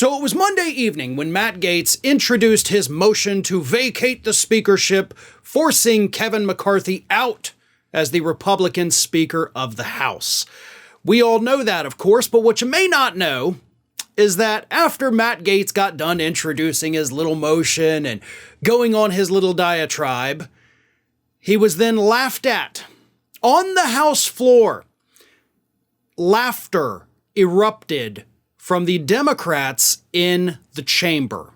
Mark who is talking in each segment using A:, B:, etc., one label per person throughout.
A: So it was Monday evening when Matt Gaetz introduced his motion to vacate the speakership, forcing Kevin McCarthy out as the Republican Speaker of the House. We all know that, of course, but what you may not know is that after Matt Gaetz got done introducing his little motion and going on his little diatribe, he was then laughed at on the House floor. Laughter erupted from the Democrats in the chamber.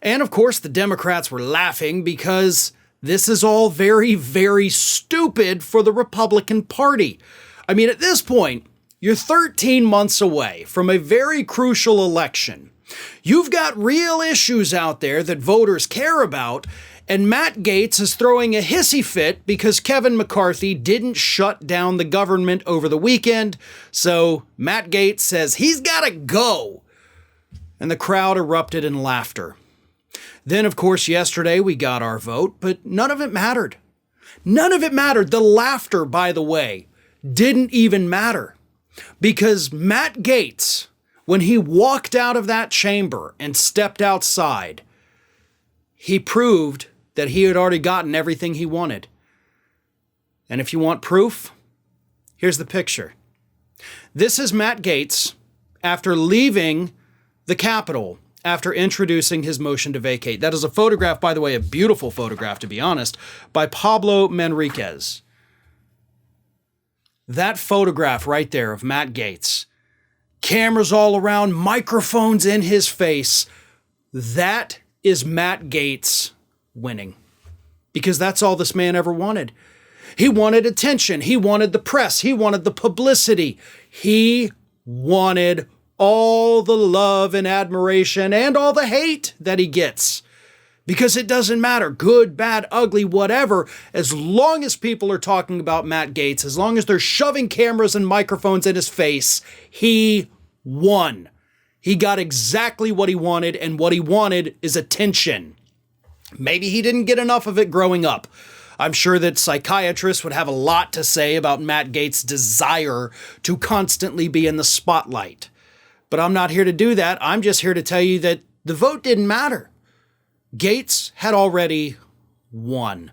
A: And of course, the Democrats were laughing because this is all very, very stupid for the Republican Party. I mean, at this point, you're 13 months away from a very crucial election. You've got real issues out there that voters care about, and Matt Gaetz is throwing a hissy fit because Kevin McCarthy didn't shut down the government over the weekend. So Matt Gaetz says he's got to go. And the crowd erupted in laughter. Then, of course, yesterday we got our vote, but none of it mattered. None of it mattered. The laughter, by the way, didn't even matter. Because Matt Gaetz, when he walked out of that chamber and stepped outside, he proved that he had already gotten everything he wanted. And if you want proof, here's the picture. This is Matt Gaetz after leaving the Capitol after introducing his motion to vacate. That is a photograph, by the way, a beautiful photograph, to be honest, by Pablo Manriquez. That photograph right there of Matt Gaetz, cameras all around, microphones in his face, that is Matt Gaetz winning. Because that's all this man ever wanted. He wanted attention. He wanted the press. He wanted the publicity. He wanted all the love and admiration and all the hate that he gets. Because it doesn't matter, good, bad, ugly, whatever, as long as people are talking about Matt Gaetz, as long as they're shoving cameras and microphones in his face, he won. He got exactly what he wanted, and what he wanted is attention. Maybe he didn't get enough of it growing up. I'm sure that psychiatrists would have a lot to say about Matt Gaetz' desire to constantly be in the spotlight. But I'm not here to do that. I'm just here to tell you that the vote didn't matter. Gaetz had already won.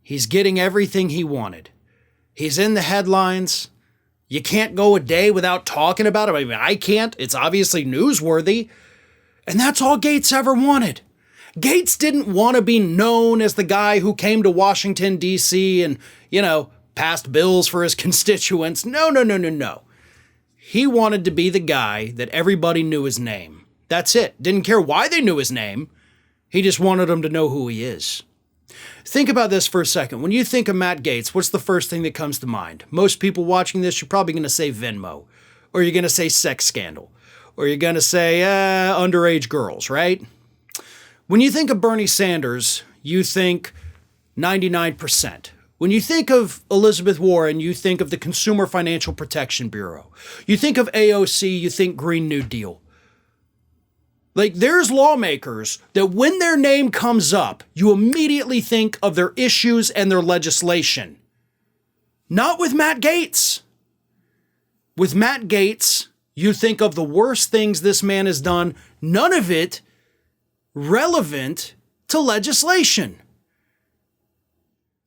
A: He's getting everything he wanted. He's in the headlines. You can't go a day without talking about him. I mean, I can't. It's obviously newsworthy. And that's all Gaetz ever wanted. Gaetz didn't want to be known as the guy who came to Washington, D.C. and, passed bills for his constituents. No. He wanted to be the guy that everybody knew his name. That's it. Didn't care why they knew his name. He just wanted them to know who he is. Think about this for a second. When you think of Matt Gaetz, what's the first thing that comes to mind? Most people watching this, you're probably going to say Venmo, or you're going to say sex scandal, or you're going to say underage girls, right? When you think of Bernie Sanders, you think 99%. When you think of Elizabeth Warren, you think of the Consumer Financial Protection Bureau. You think of AOC, you think Green New Deal. Like, there's lawmakers that when their name comes up, you immediately think of their issues and their legislation. Not with Matt Gaetz. With Matt Gaetz, you think of the worst things this man has done, none of it relevant to legislation.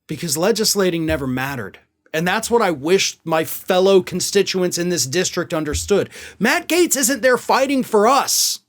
A: Because legislating never mattered. And that's what I wish my fellow constituents in this district understood. Matt Gaetz isn't there fighting for us.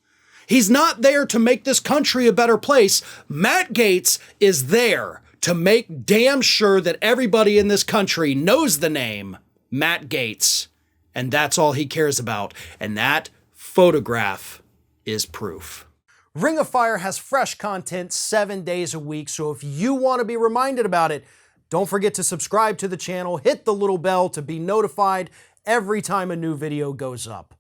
A: He's not there to make this country a better place. Matt Gaetz is there to make damn sure that everybody in this country knows the name Matt Gaetz. And that's all he cares about. And that photograph is proof. Ring of Fire has fresh content 7 days a week, so if you want to be reminded about it, don't forget to subscribe to the channel, hit the little bell to be notified every time a new video goes up.